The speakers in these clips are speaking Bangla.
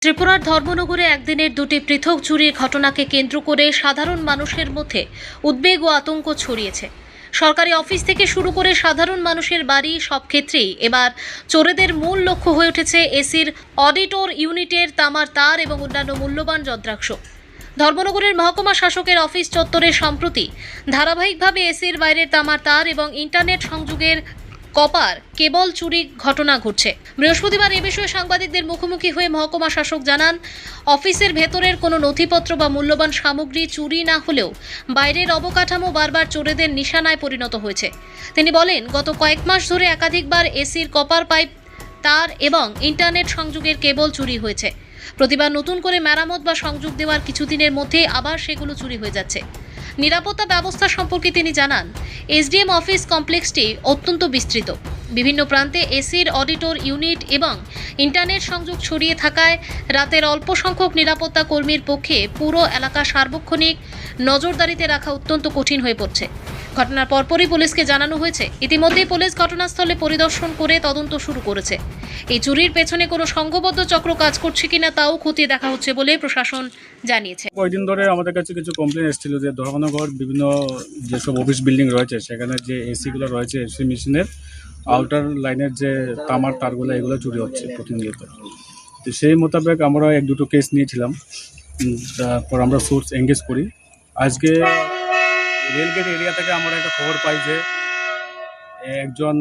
ত্রিপুরার ধর্মনগরে একদিনের দুটি পৃথক চুরির ঘটনাকে কেন্দ্র করে সাধারণ মানুষের মধ্যে উদ্বেগ ও আতঙ্ক ছড়িয়েছে। সরকারি অফিস থেকে শুরু করে সাধারণ মানুষের বাড়ি সব ক্ষেত্রেই এবার চোরেদের মূল লক্ষ্য হয়ে উঠেছে এসির অডিটর ইউনিটের তামার তার এবং অন্যান্য মূল্যবান যন্ত্রাংশ। ধর্মনগরের মহকুমা শাসকের অফিস চত্বরে সম্প্রতি ধারাবাহিকভাবে এসির বাইরের তামার তার এবং ইন্টারনেট সংযোগের কপার কেবল চুরি ঘটনা ঘটছে। বৃহস্পতিবার এ বিষয়ে সাংবাদিকদের মুখোমুখি হয়ে মহকুমা শাসক জানান, অফিসের ভেতরের কোনো নথিপত্র বা মূল্যবান সামগ্রী চুরি না হলেও বাইরের অবকাঠামো বারবার চোরেদের নিশানায় পরিণত হয়েছে। তিনি বলেন, গত কয়েক মাস ধরে একাধিকবার এসির কপার পাইপ, তার এবং ইন্টারনেট সংযোগের কেবল চুরি হয়েছে। প্রতিবার নতুন করে মেরামত বা সংযোগ দেওয়ার কিছুদিনের মধ্যেই আবার সেগুলো চুরি হয়ে যাচ্ছে। নিরাপত্তা ব্যবস্থা সম্পর্কে তিনি জানান, এসডিএম অফিস কমপ্লেক্সটি অত্যন্ত বিস্তৃত। বিভিন্ন প্রান্তে এসির অডিটর ইউনিট এবং ইন্টারনেট সংযোগ ছড়িয়ে থাকায় রাতের অল্প সংখ্যক নিরাপত্তা কর্মীর পক্ষে পুরো এলাকা সার্বক্ষণিক নজরদারিতে রাখা অত্যন্ত কঠিন হয়ে পড়ছে। ঘটনার পরপরই পুলিশকে জানানো হয়েছে। ইতিমধ্যেই পুলিশ ঘটনাস্থলে পরিদর্শন করে তদন্ত শুরু করেছে। এই চুরির পেছনে কোনো সংঘবদ্ধ চক্র কাজ করছে কিনা তাও খতিয়ে দেখা হচ্ছে বলে প্রশাসন জানিয়েছে। কয়েকদিন ধরে আমাদের কাছে কিছু কমপ্লেন এসেছিল যে ধর্মনগর বিভিন্ন যেসব অফিস বিল্ডিং রয়েছে সেখানে যে এসিগুলো রয়েছে, এসি মেশিনের আউটার লাইনের যে তামার তারগুলো এগুলো চুরি হচ্ছে প্রতিনিয়ত। তো সেই মোতাবেক আমরা এক দুটো কেস নিয়েছিলাম, তারপর আমরা সোর্স এঙ্গেজ করি। আজকে রেলগেট এরিয়া থেকে আমরা একটা খবর পাই যে একজন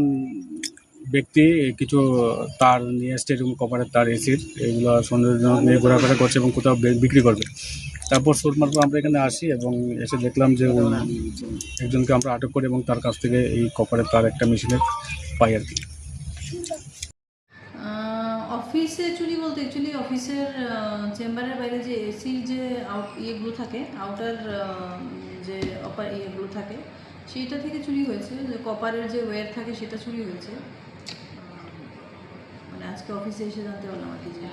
ব্যক্তি কিছু তার নিয়ে এসছে, এরকম কপারের তার এসির, এগুলো সন্দেহজনক নিয়ে ঘোরাফেরা করছে এবং কোথাও বিক্রি করবে। তারপর সোর্স মারফত আমরা এখানে আসি এবং এসে দেখলাম যে একজনকে আমরা আটক করি এবং তার কাছ থেকে এই কপারের তার একটা মেশিনের পাই আর কি। অফিসে চুরি বলতে অ্যাকচুয়ালি অফিসের চেম্বারের বাইরে যে এসির যে ইয়েগুলো থাকে, আউটার যে ইয়েগুলো থাকে, সেইটা থেকে চুরি হয়েছে। যে কপারের যে ওয়্যার থাকে সেটা চুরি হয়েছে। মানে আজকে অফিসে এসে জানতে পারলাম আর কি যে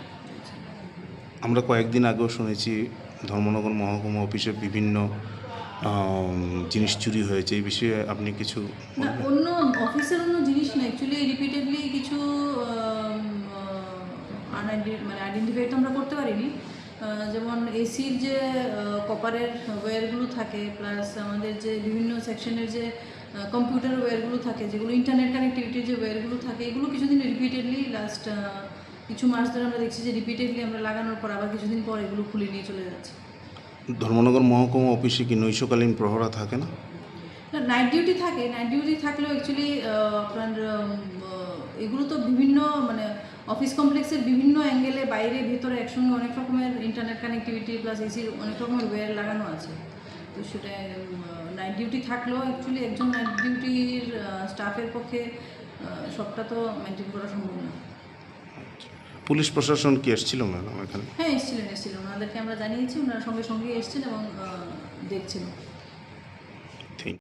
আমরা কয়েকদিন আগেও শুনেছি ধর্মনগর মহকুমা অফিসে বিভিন্ন জিনিস চুরি হয়েছে। এই বিষয়ে আপনি কিছু না, অন্য অফিসের অন্য জিনিস না, অ্যাকচুয়ালি রিপিটেডলি কিছু মানে আইডেন্টিফাই তো আমরা করতে পারিনি। যেমন এসির যে কপারের ওয়্যারগুলো থাকে, প্লাস আমাদের যে বিভিন্ন সেকশনের যে কম্পিউটার ওয়্যারগুলো থাকে, যেগুলো ইন্টারনেট কানেক্টিভিটির যে ওয়্যারগুলো থাকে, এগুলো কিছুদিন রিপিটেডলি লাস্ট কিছু মাস ধরে আমরা দেখছি যে রিপিটেডলি আমরা লাগানোর পর আবার কিছুদিন পর এগুলো খুলে নিয়ে চলে যাচ্ছে। ধর্মনগর মহকুমা অফিসে কি নৈশকালীন প্রহরা থাকে না? নাইট ডিউটি থাকে। নাইট ডিউটি থাকলেও অ্যাকচুয়ালি আপনার এগুলো তো বিভিন্ন মানে অফিস কমপ্লেক্সের বিভিন্ন অ্যাঙ্গেলে বাইরে ভেতরে একসঙ্গে অনেক রকমের ইন্টারনেট কানেক্টিভিটি প্লাস এসির অনেক রকমের ওয়্যার লাগানো আছে। তো সেটা নাইট ডিউটি থাকলেও অ্যাকচুয়ালি একজন নাইট ডিউটির স্টাফের পক্ষে সবটা তো মেনটেন করা সম্ভব না। পুলিশ প্রশাসন কি এসেছিল ম্যাডাম এখানে? হ্যাঁ, এসেছিলেন। ওনাদেরকে আমরা জানিয়েছি, ওনারা সঙ্গে সঙ্গে এসেছেন এবং দেখছেন।